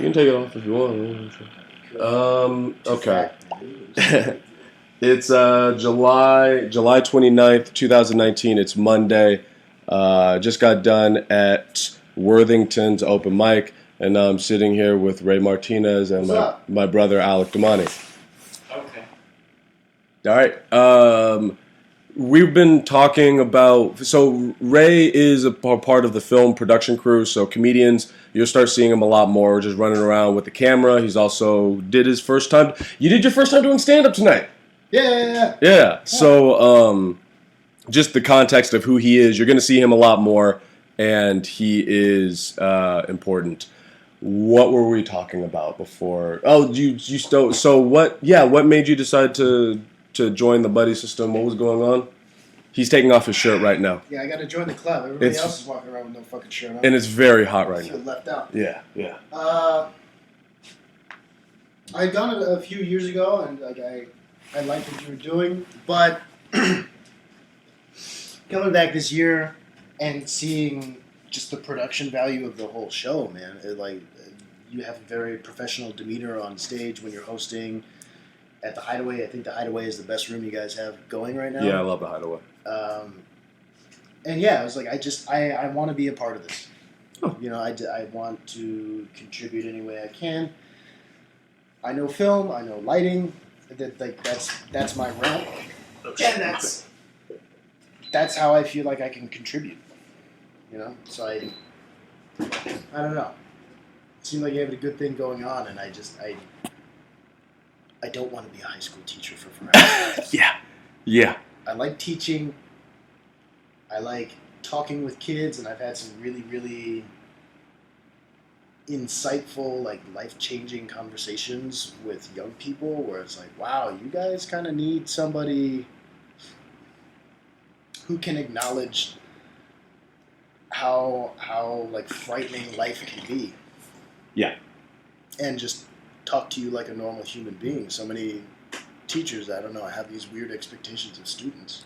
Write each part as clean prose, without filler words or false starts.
can take it off if you want. Okay. It's July 29th, 2019. It's Monday. Just got done at Worthington's open mic, and now I'm sitting here with Ray Martinez and my brother Alec Damani. Okay. All right. We've been talking about, so Ray is a part of the film production crew, so comedians, you'll start seeing him a lot more, just running around with the camera. He's also did his first time, you did your first time doing stand-up tonight. Yeah. So, just the context of who he is, you're going to see him a lot more, and he is important. What were we talking about before? Oh, you still, so what made you decide to join the buddy system? What was going on? He's taking off his shirt right now. Yeah, I got to join the club. Everybody else is walking around with no fucking shirt on. And it's very hot right now. I feel left out. Yeah. I'd done it a few years ago, and like I liked what you were doing, but coming back this year and seeing just the production value of the whole show, man. You have a very professional demeanor on stage when you're hosting. At the Hideaway, I think the Hideaway is the best room you guys have going right now. Yeah, I love the Hideaway. And yeah, I was like, I want to be a part of this. Oh. You know, I want to contribute any way I can. I know film, I know lighting. That's my realm, and that's how I feel like I can contribute. You know, so I don't know. It seemed like you have a good thing going on, and I don't want to be a high school teacher for forever. Yeah. I like teaching. I like talking with kids, and I've had some really, really insightful, like life-changing conversations with young people where it's like, wow, you guys kind of need somebody who can acknowledge how like frightening life can be. Yeah. And just talk to you like a normal human being. So many teachers, I don't know, have these weird expectations of students.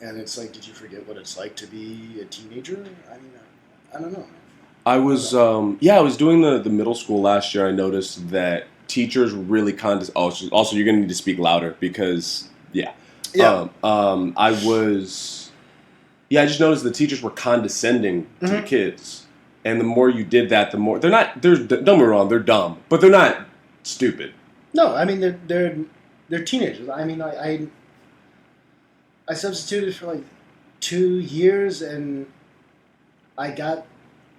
And it's like, did you forget what it's like to be a teenager? I mean, I don't know. I was, I was doing the middle school last year. I noticed that teachers really also, you're going to need to speak louder because, I just noticed the teachers were condescending to the kids. And the more you did that, the more, don't get me wrong, they're dumb, but they're not stupid. No, I mean, they're teenagers. I mean, I substituted for like 2 years, and I got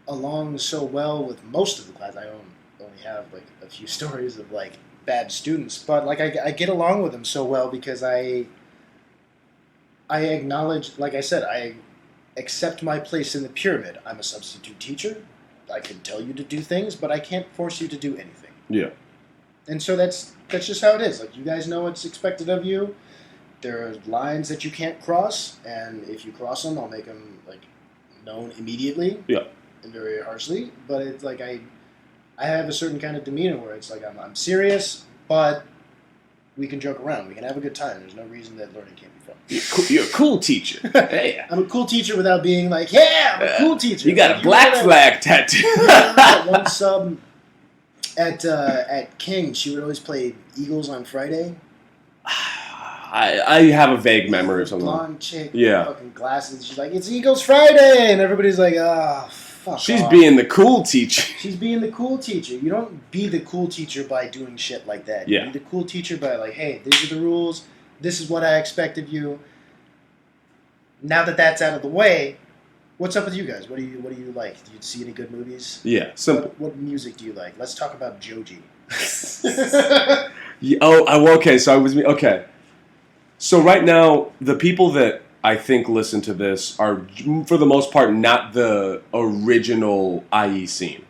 along so well with most of the class. I only have like a few stories of like bad students, but like I get along with them so well because I acknowledge, like I said, I accept my place in the pyramid. I'm a substitute teacher. I can tell you to do things, but I can't force you to do anything. Yeah. And so that's just how it is. Like, you guys know what's expected of you. There are lines that you can't cross, and if you cross them, I'll make them like known immediately. Yeah. And very harshly. But it's like I have a certain kind of demeanor where it's like I'm serious, but we can joke around. We can have a good time. There's no reason that learning can't be fun. You're a cool teacher. Hey. I'm a cool teacher without being like, yeah, I'm a cool teacher. You got a black flag tattoo. One sub at King, she would always play Eagles on Friday. I have a vague memory of something. Blonde chick, fucking glasses. She's like, it's Eagles Friday, and everybody's like, fuck She's off. being the cool teacher. She's being the cool teacher. You don't be the cool teacher by doing shit like that. Yeah. You be the cool teacher by like, hey, these are the rules. This is what I expect of you. Now that that's out of the way, what's up with you guys? What do you like? Do you see any good movies? Yeah, simple. What music do you like? Let's talk about Joji. Okay. So right now, the people that I think listen to this are, for the most part, not the original IE scene.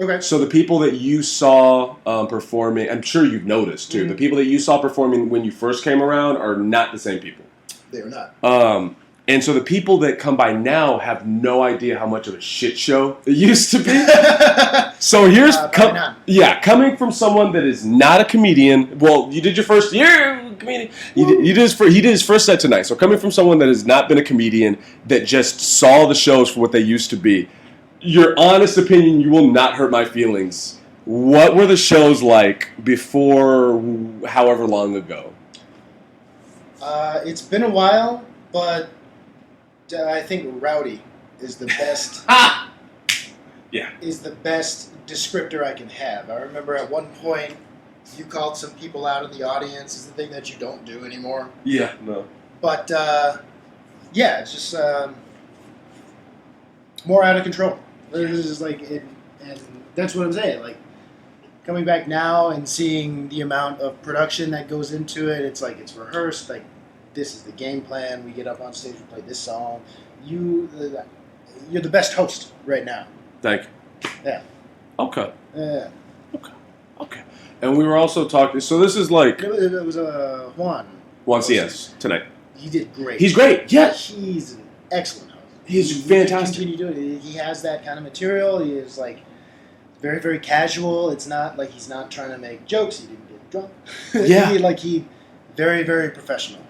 Okay. So the people that you saw performing, I'm sure you've noticed too, the people that you saw performing when you first came around are not the same people. They are not. And so the people that come by now have no idea how much of a shit show it used to be. So here's coming from someone that is not a comedian. Well, you did your first year comedian. He did his first set tonight. So coming from someone that has not been a comedian, that just saw the shows for what they used to be, your honest opinion, you will not hurt my feelings What were the shows like before however long ago? It's been a while, but I think rowdy is the best. Yeah. Is the best descriptor I can have. I remember at one point you called some people out in the audience. Is the thing that you don't do anymore. Yeah, no. But yeah, it's just more out of control. It's just like it, and that's what I'm saying. Like coming back now and seeing the amount of production that goes into it. It's like it's rehearsed. Like this is the game plan. We get up on stage, we play this song. You're the best host right now. Thank you. Yeah. Okay. Yeah. Okay. And we were also talking. So this is like It was Juan. Juan CS tonight. He did great. He's great. Yeah. He's an excellent host. He's fantastic. Continue doing it. He has that kind of material. He is like very, very casual. It's not like he's not trying to make jokes. He didn't get drunk. Yeah. he very, very professional.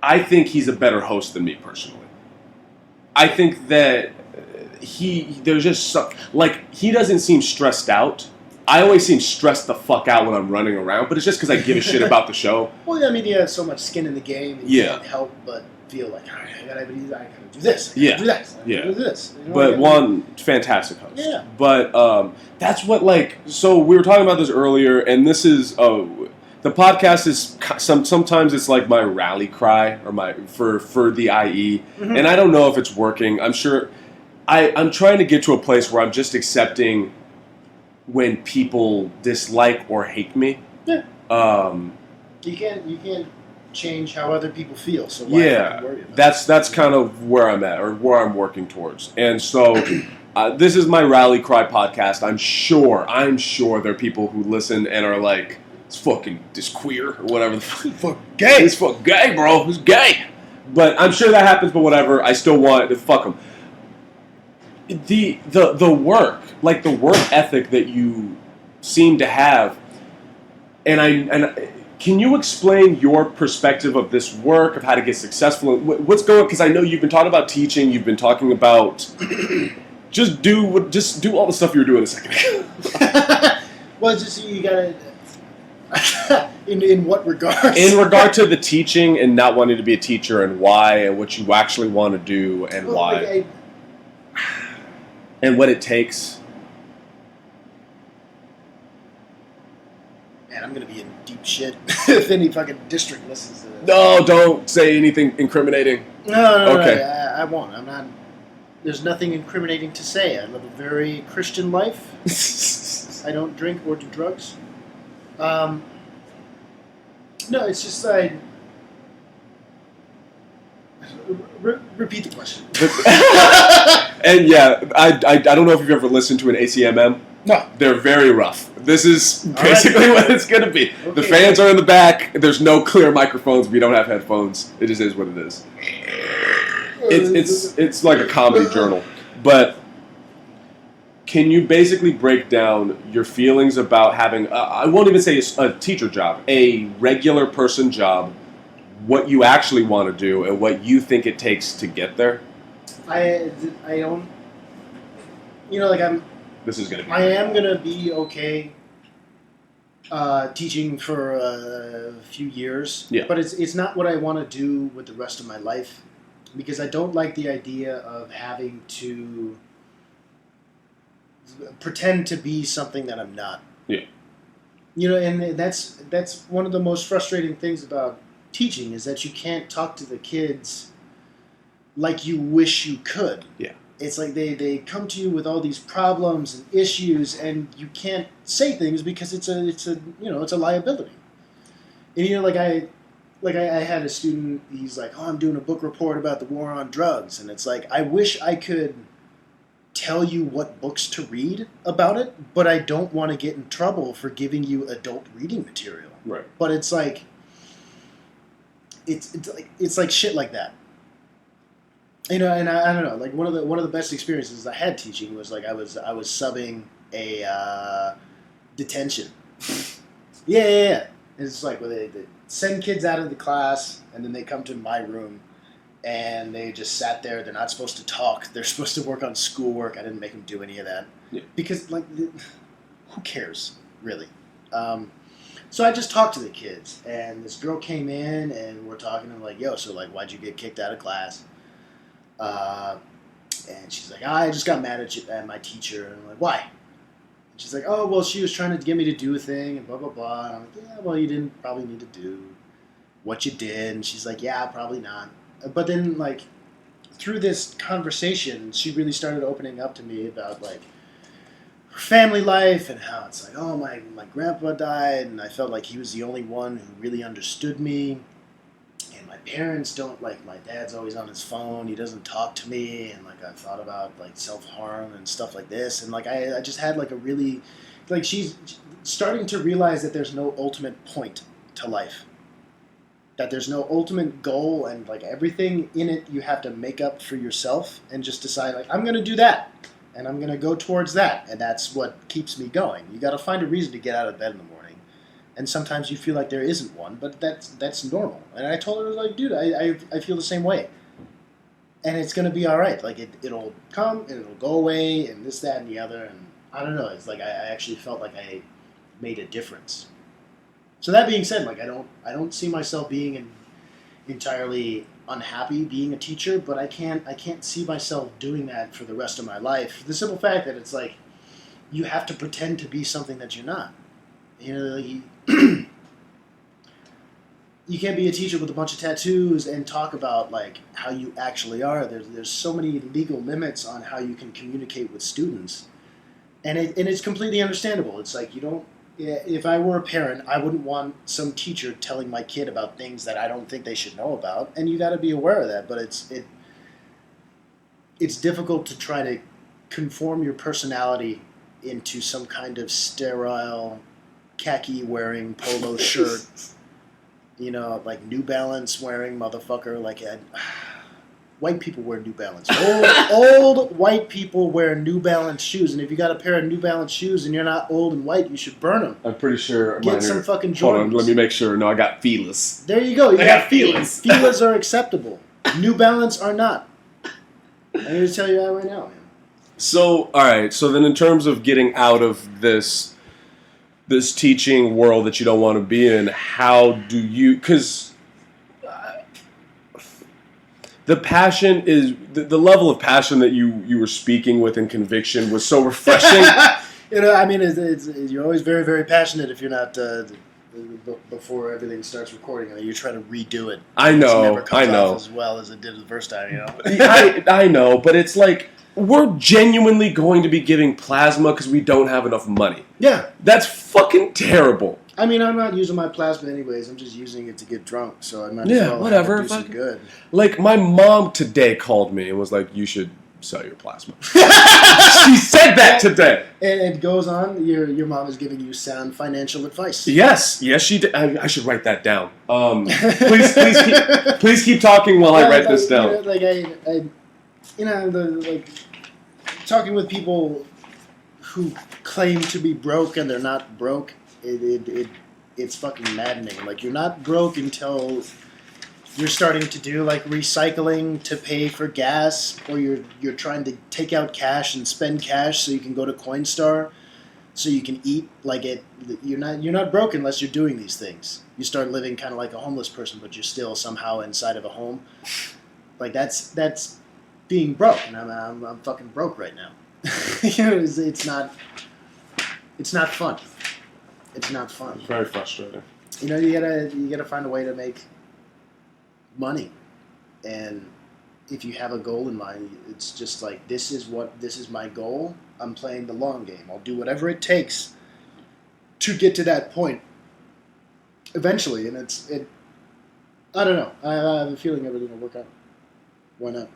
I think he's a better host than me personally. I think that there's just some, like, he doesn't seem stressed out. I always seem stressed the fuck out when I'm running around, but it's just because I give a shit about the show. Well, I mean, he has so much skin in the game. And you can't help but feel like, all right, I gotta do this. I gotta do that. I gotta do this. You know, but one fantastic host. Yeah. But that's what, like, so we were talking about this earlier, and this is the podcast is sometimes it's like my rally cry or my for the IE, and I don't know if it's working. I'm sure I'm trying to get to a place where I'm just accepting when people dislike or hate me. Yeah. You can't change how other people feel. So why worry about that's kind of where I'm at or where I'm working towards. And so this is my rally cry podcast. I'm sure there are people who listen and are like, it's fucking this queer or whatever the fuck. Gay. It's fucking gay, bro. It's gay. But I'm sure that happens. But whatever. I still want to fuck them. The work, like the work ethic that you seem to have, and can you explain your perspective of this work, of how to get successful? What's going? Because I know you've been talking about teaching. You've been talking about just do all the stuff you were doing a second ago. Well, just you gotta. In what regards? In regard to the teaching and not wanting to be a teacher, and why, and what you actually want to do, and why, and what it takes. Man, I'm gonna be in deep shit if any fucking district listens to this. No, don't say anything incriminating. No, okay. I won't. I'm not. There's nothing incriminating to say. I live a very Christian life. I don't drink or do drugs. No, it's just like. Repeat the question. And yeah, I don't know if you've ever listened to an ACMM. No. They're very rough. This is basically what it's going to be. Okay. The fans are in the back. There's no clear microphones if you don't have headphones. It just is what it is. It's like a comedy journal. But can you basically break down your feelings about having, I won't even say a teacher job, a regular person job, what you actually want to do and what you think it takes to get there? I don't, like this is going to be. I am going to be okay teaching for a few years. Yeah. But it's not what I want to do with the rest of my life, because I don't like the idea of having to pretend to be something that I'm not. Yeah. And that's one of the most frustrating things about teaching is that you can't talk to the kids like you wish you could. Yeah. It's like they come to you with all these problems and issues, and you can't say things because it's a liability. And I had a student. He's like, "Oh, I'm doing a book report about the war on drugs," and it's like, I wish I could tell you what books to read about it, but I don't want to get in trouble for giving you adult reading material. Right. But it's like, it's like shit like that. And I don't know. Like one of the best experiences I had teaching was like I was subbing a detention. Yeah. And it's like where they send kids out of the class and then they come to my room and they just sat there. They're not supposed to talk. They're supposed to work on schoolwork. I didn't make them do any of that. Yeah. Because, like, who cares, really? So I just talked to the kids, and this girl came in, and we're talking, and I'm like, yo, so, like, why'd you get kicked out of class? And she's like, I just got mad at my teacher. And I'm like, why? And she's like, oh, well, she was trying to get me to do a thing, and blah, blah, blah. And I'm like, yeah, well, you didn't probably need to do what you did. And she's like, yeah, probably not. But then, like, through this conversation, she really started opening up to me about, like, her family life and how it's like, oh, my grandpa died, and I felt like he was the only one who really understood me. And my parents don't, like, my dad's always on his phone, he doesn't talk to me, and, like, I've thought about, like, self-harm and stuff like this, and, like, I just had, like, a really, like, she's starting to realize that there's no ultimate point to life. That there's no ultimate goal, and, like, everything in it you have to make up for yourself and just decide, like, I'm going to do that, and I'm going to go towards that, and that's what keeps me going. You got to find a reason to get out of bed in the morning, and sometimes you feel like there isn't one, but that's normal. And I told her, I was like, dude, I feel the same way, and it's going to be all right. Like, it'll come, and it'll go away, and this, that, and the other, and I don't know. It's like I actually felt like I made a difference. So that being said, like, I don't see myself being entirely unhappy being a teacher, but I can't see myself doing that for the rest of my life. The simple fact that it's like you have to pretend to be something that you're not. You know, you can't be a teacher with a bunch of tattoos and talk about, like, how you actually are. There's so many legal limits on how you can communicate with students, and it's completely understandable. It's like you don't. If I were a parent, I wouldn't want some teacher telling my kid about things that I don't think they should know about, and you got to be aware of that. But it's difficult to try to conform your personality into some kind of sterile, khaki-wearing polo shirt, you know, like New Balance wearing motherfucker. Like, white people wear New Balance. Old white people wear New Balance shoes, and if you got a pair of New Balance shoes and you're not old and white, you should burn them. I'm pretty sure. Get some fucking Jordans. Hold on, let me make sure. No, I got Feelers. There you go. You got Feelers. Feelers are acceptable. New Balance are not. I'm going to tell you that right now, man. So, all right. So then, in terms of getting out of this teaching world that you don't want to be in, how do you? Because the passion is the level of passion that you were speaking with and conviction was so refreshing. You know, I mean, you're always very, very passionate if you're not before everything starts recording. I mean, you're trying to redo it. I know. It never comes off as well as it did the first time. You know. I know, but it's like we're genuinely going to be giving plasma because we don't have enough money. Yeah, that's fucking terrible. I mean, I'm not using my plasma anyways. I'm just using it to get drunk, so I might as well whatever. Do some good. Like, my mom today called me and was like, you should sell your plasma. She said that today. And it goes on, your mom is giving you sound financial advice. Yes, she did. I should write that down. Please keep talking while I write this down. Talking with people who claim to be broke and they're not broke. It's fucking maddening. Like, you're not broke until you're starting to do, like, recycling to pay for gas, or you're trying to take out cash and spend cash so you can go to Coinstar, so you can eat. Like, you're not broke unless you're doing these things. You start living kind of like a homeless person, but you're still somehow inside of a home. Like, that's being broke, and I'm fucking broke right now. It's not fun. It's not fun. It's very frustrating. You know, you gotta find a way to make money, and if you have a goal in mind, it's just like, this is my goal. I'm playing the long game. I'll do whatever it takes to get to that point eventually, and I don't know. I have a feeling everything will work out. Why not?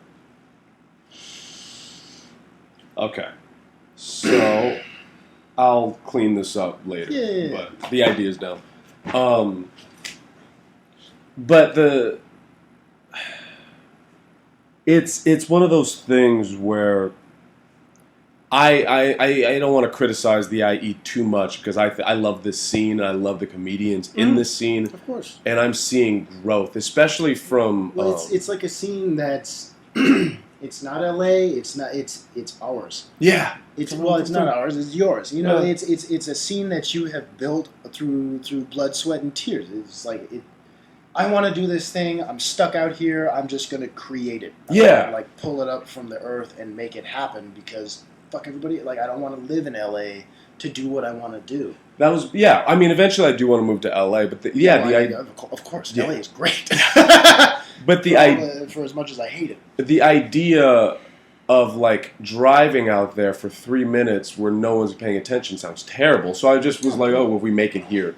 Okay, so I'll clean this up later. Yeah. But the idea's down. But it's one of those things where I don't want to criticize the IE too much, because I love this scene, and I love the comedians in this scene. Of course. And I'm seeing growth, especially from... Well, it's like a scene that's... It's not LA. It's not. It's ours. Yeah. It's not ours. It's yours. You know, it's a scene that you have built through blood, sweat, and tears. It's like it. I want to do this thing. I'm stuck out here. I'm just gonna create it. I'm gonna, like pull it up from the earth and make it happen because fuck everybody. Like I don't want to live in LA to do what I want to do. That was I mean, eventually I do want to move to LA, but of course, LA is great. But for as much as I hate it, the idea of like driving out there for 3 minutes where no one's paying attention sounds terrible. So I just was like, oh, well, if we make it here,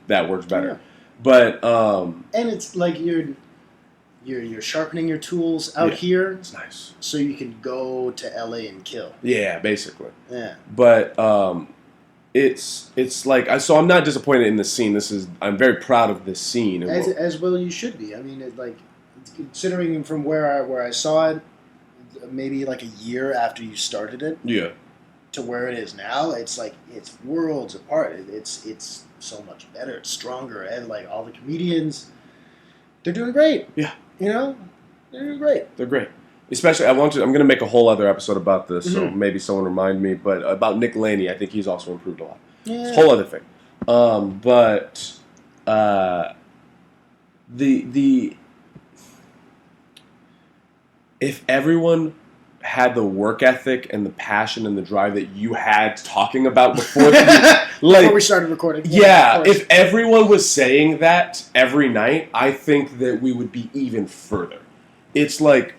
that works better. Yeah. But and it's like you're sharpening your tools out here. It's nice, so you can go to LA and kill. Yeah, basically. Yeah, but it's like so I'm not disappointed in the scene. I'm very proud of this scene. As well you should be. I mean, considering from where I saw it, maybe like a year after you started it. Yeah. To where it is now, it's like it's worlds apart. It's so much better. It's stronger, and like all the comedians, they're doing great. Yeah. You know, they're doing great. They're great. Especially, I'm going to make a whole other episode about this, so maybe someone remind me. But about Nick Laney, I think he's also improved a lot. Yeah. It's a whole other thing. But the if everyone had the work ethic and the passion and the drive that you had talking about before, before we started recording. Yeah, if everyone was saying that every night, I think that we would be even further. It's like,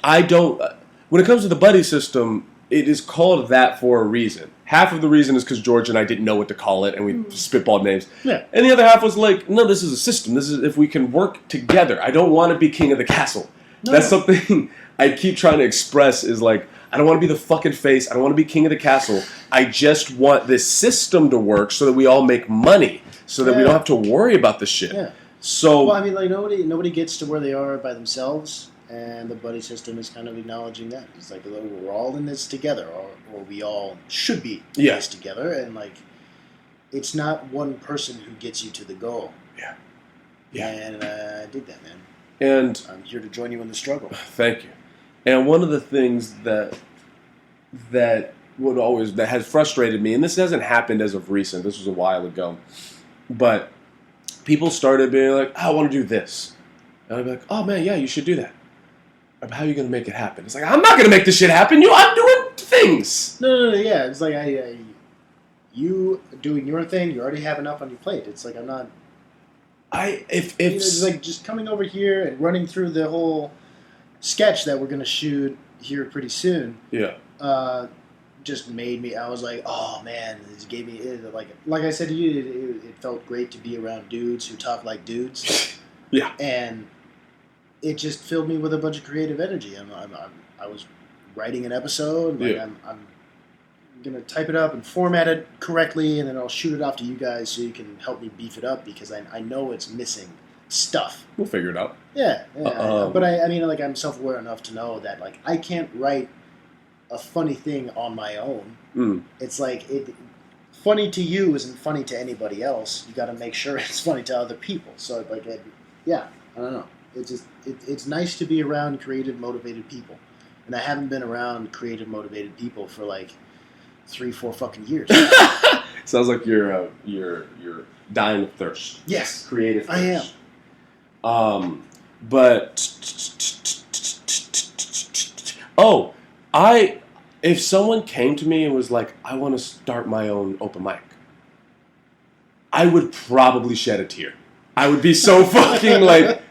when it comes to the buddy system, it is called that for a reason. Half of the reason is because George and I didn't know what to call it, and we spitballed names. Yeah. And the other half was like, no, this is a system. This is if we can work together. I don't want to be king of the castle. No. That's something I keep trying to express is like, I don't want to be the fucking face. I don't want to be king of the castle. I just want this system to work so that we all make money, so that we don't have to worry about this shit. Yeah. So, well, I mean, like nobody gets to where they are by themselves, and the buddy system is kind of acknowledging that. It's like we're all in this together, or we all should be in this together, and like it's not one person who gets you to the goal. Yeah. Yeah. And I dig that, man. And I'm here to join you in the struggle. Thank you. And one of the things that has frustrated me, and this hasn't happened as of recent, this was a while ago, but people started being like, oh, I want to do this. And I'd be like, oh man, yeah, you should do that. How are you going to make it happen? It's like, I'm not going to make this shit happen. I'm doing things. No, yeah. It's like, you doing your thing, you already have enough on your plate. It's like, I'm not... It's like just coming over here and running through the whole sketch that we're going to shoot here pretty soon. Yeah. Just made me. I was like, oh man, this gave me like I said to you. It felt great to be around dudes who talk like dudes. Yeah. And it just filled me with a bunch of creative energy. I was writing an episode. Like I'm gonna type it up and format it correctly, and then I'll shoot it off to you guys so you can help me beef it up because I know it's missing stuff. We'll figure it out. Yeah. But I mean, like I'm self-aware enough to know that like I can't write a funny thing on my own. It's like funny to you isn't funny to anybody else. You got to make sure it's funny to other people. So like, I don't know. It's nice to be around creative, motivated people, and I haven't been around creative, motivated people for like 3-4 fucking years. Sounds like you're dying of thirst. Yes, creative thirst. I am. But if someone came to me and was like, I want to start my own open mic, I would probably shed a tear. I would be so fucking like,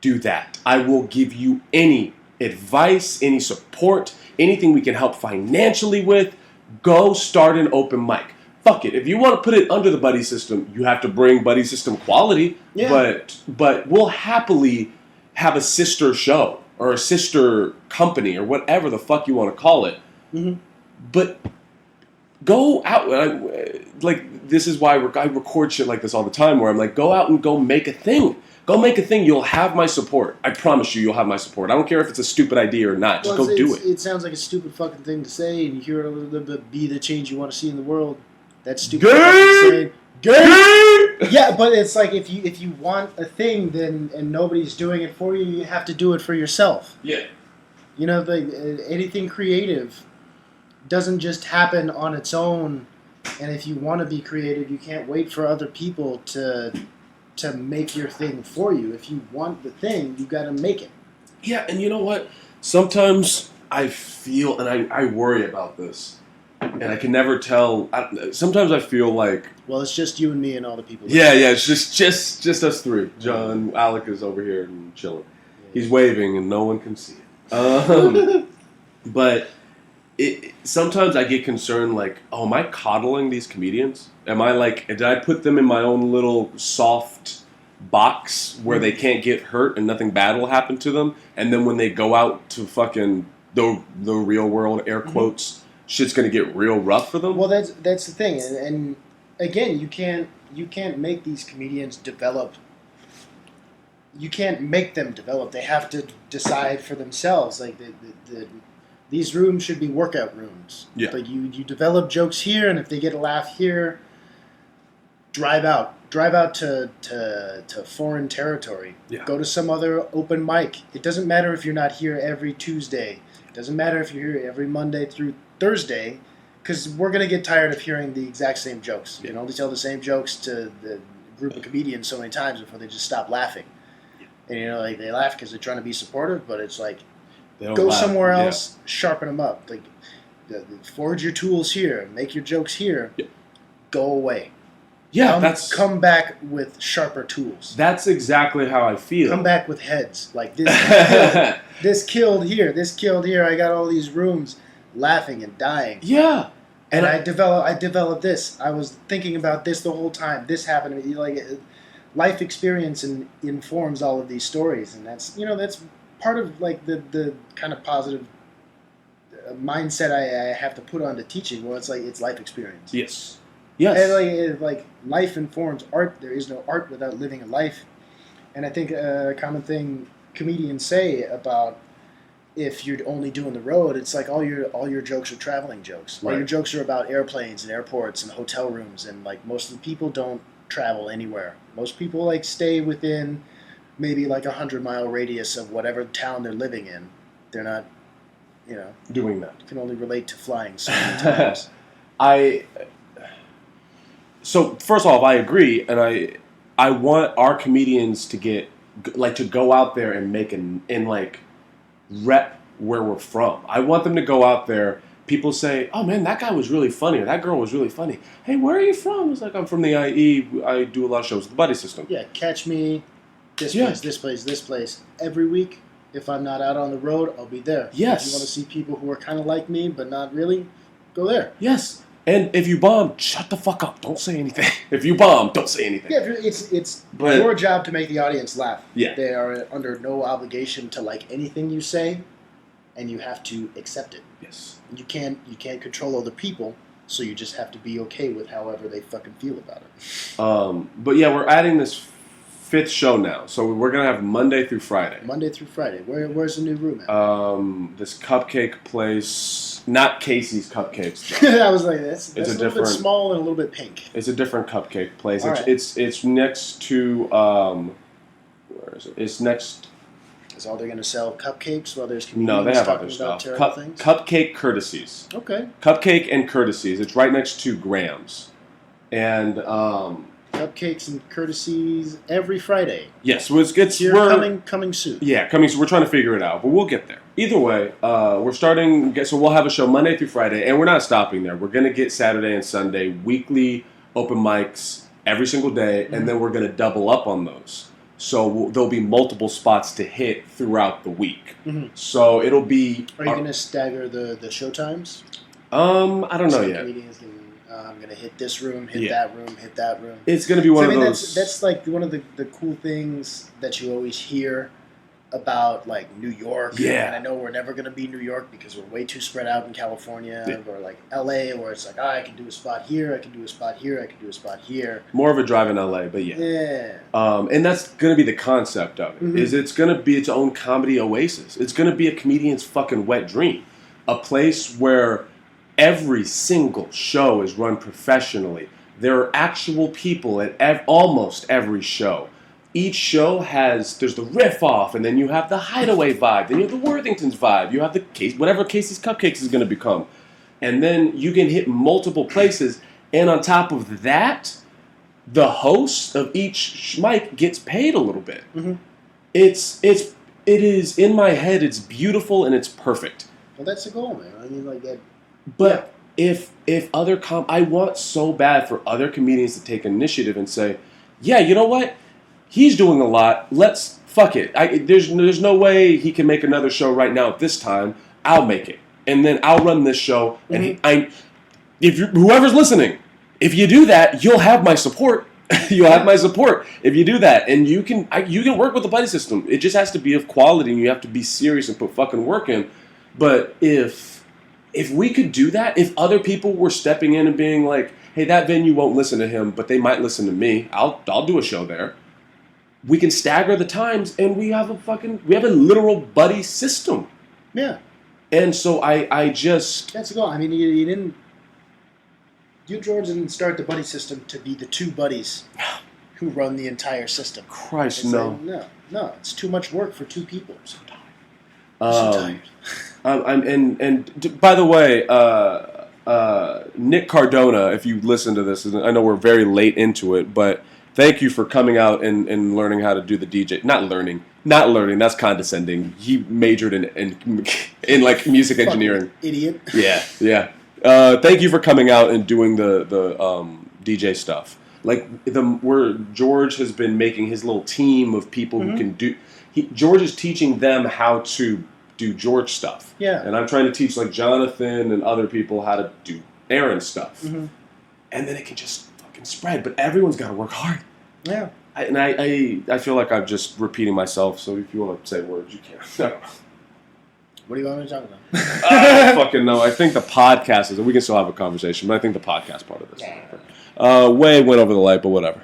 do that. I will give you any advice, any support, anything we can help financially with. Go start an open mic. Fuck it. If you want to put it under the buddy system, you have to bring buddy system quality. Yeah. But we'll happily have a sister show or a sister company or whatever the fuck you want to call it. Mm-hmm. But go out. Like, this is why I record shit like this all the time where I'm like, go out and go make a thing. Go make a thing. You'll have my support. I promise you'll have my support. I don't care if it's a stupid idea or not. Just go do it. It sounds like a stupid fucking thing to say, and you hear it a little bit, be the change you want to see in the world. That's stupid to say. Yeah, but it's like if you want a thing, then and nobody's doing it for you, you have to do it for yourself. Yeah. You know, anything creative doesn't just happen on its own. And if you want to be creative, you can't wait for other people to make your thing for you. If you want the thing, you got to make it. Yeah, and you know what? Sometimes I feel, and I worry about this, and I can never tell. Sometimes I feel like, well, it's just you and me and all the people. Yeah, it's just us three. John, Alec is over here and chilling. Yeah. He's waving, and no one can see it. But sometimes I get concerned, like, oh, am I coddling these comedians? Am I like, did I put them in my own little soft box where they can't get hurt and nothing bad will happen to them? And then when they go out to fucking the real world, air quotes, shit's gonna get real rough for them? Well, that's the thing, and again, you can't make these comedians develop. You can't make them develop. They have to decide for themselves. Like these rooms should be workout rooms. Yeah. Like you develop jokes here, and if they get a laugh here, drive out to foreign territory. Yeah. Go to some other open mic. It doesn't matter if you're not here every Tuesday. It doesn't matter if you're here every Monday through Thursday, because we're gonna get tired of hearing the exact same jokes. You can only tell the same jokes to the group of comedians so many times before they just stop laughing. And like they laugh because they're trying to be supportive, but it's like, go somewhere else, sharpen them up. Like, forge your tools here, make your jokes here. Yeah. Go away. Yeah, come back with sharper tools. That's exactly how I feel. Come back with heads. Like this killed here. This killed here. I got all these rooms laughing and dying. Yeah. And I developed this. I was thinking about this the whole time. This happened to me. Like, life experience informs all of these stories, and that's part of like the kind of positive mindset I have to put onto teaching. Well, it's like it's life experience. Yes. Yes. And like life informs art. There is no art without living a life. And I think a common thing comedians say about if you're only doing the road, it's like all your jokes are traveling jokes. Right. All your jokes are about airplanes and airports and hotel rooms, and like most of the people don't travel anywhere. Most people like stay within maybe like 100-mile radius of whatever town they're living in. They're not, doing that. You can only relate to flying so many times. So first off, I agree, and I want our comedians to to go out there and make and like rep where we're from. I want them to go out there. People say, "Oh man, that guy was really funny," or "That girl was really funny." Hey, where are you from? It's like, I'm from the IE. I do a lot of shows with the Buddy System. Yeah, catch me this place every week. If I'm not out on the road, I'll be there. Yes. If you want to see people who are kind of like me but not really, go there. Yes. And if you bomb, shut the fuck up. Don't say anything. If you bomb, don't say anything. Yeah, it's your job to make the audience laugh. Yeah. They are under no obligation to like anything you say, and you have to accept it. Yes. You can't control other people, so you just have to be okay with however they fucking feel about it. But yeah, we're adding this 5th show now, so we're gonna have Monday through Friday. Monday through Friday. Where's the new room at? This cupcake place, not Casey's Cupcakes. I was like, that's a little bit small and a little bit pink. It's a different cupcake place. All It's next to where is it? It's next. Is all they're gonna sell cupcakes while there's comedians No, they have talking other about stuff. terrible things? Cupcake Courtesies. Okay. Cupcake and Courtesies. It's right next to Graham's, and Cupcakes and Courtesies every Friday. yes, we're coming soon. Yeah, coming. So we're trying to figure it out, but we'll get there. Either way, we're starting. So we'll have a show Monday through Friday, and we're not stopping there. We're gonna get Saturday and Sunday weekly open mics every single day, and then we're gonna double up on those. So there'll be multiple spots to hit throughout the week. Mm-hmm. So it'll be. Are you gonna stagger the show times? I don't know yet. Comedians can, I'm gonna hit this room, hit that room. It's gonna be one of those. That's like one of the cool things that you always hear about, like New York. Yeah. And I know we're never gonna be New York because we're way too spread out in California, or like LA, where it's like, I can do a spot here, I can do a spot here, I can do a spot here. More of a drive in LA, but yeah. Yeah. And that's gonna be the concept of it. Mm-hmm. Is it's gonna be its own comedy oasis. It's gonna be a comedian's fucking wet dream, a place where every single show is run professionally. There are actual people at almost every show. each show there's the riff off, and then you have the Hideaway vibe, then you have the Worthingtons vibe, you have the whatever Casey's Cupcakes is going to become. And then you can hit multiple places, and on top of that, the host of each mic gets paid a little bit. Mm-hmm. It is in my head, it's beautiful and it's perfect. Well, that's the goal, man. I mean, like that. But if other I want so bad for other comedians to take initiative and say, yeah, you know what? He's doing a lot. Let's fuck it. There's no way he can make another show right now at this time. I'll make it, and then I'll run this show. Mm-hmm. And whoever's listening, if you do that, you'll have my support. You'll have my support if you do that, and you can work with the buddy system. It just has to be of quality, and you have to be serious and put fucking work in. But if we could do that, if other people were stepping in and being like, hey, that venue won't listen to him, but they might listen to me. I'll do a show there. We can stagger the times, and we have a literal buddy system. Yeah. And so I just... That's the goal. I mean, you didn't... You, George, didn't start the buddy system to be the two buddies who run the entire system. Christ, it's no. Like, no. It's too much work for two people. I'm so tired. And by the way, Nick Cardona, if you listen to this, I know we're very late into it, but thank you for coming out and learning how to do the DJ. Not learning. That's condescending. He majored in like music engineering. Idiot. Yeah. Thank you for coming out and doing the DJ stuff. Like where George has been making his little team of people who can do. George is teaching them how to do George stuff. Yeah. And I'm trying to teach like Jonathan and other people how to do Aaron stuff. Mm-hmm. And then it can just fucking spread. But everyone's got to work hard. Yeah. I feel like I'm just repeating myself. So if you want to say words, you can. I don't know. What do you want me to talk about? I don't fucking know. I think the podcast we can still have a conversation, but I think the podcast part of this. Yeah. Way went over the light, but whatever.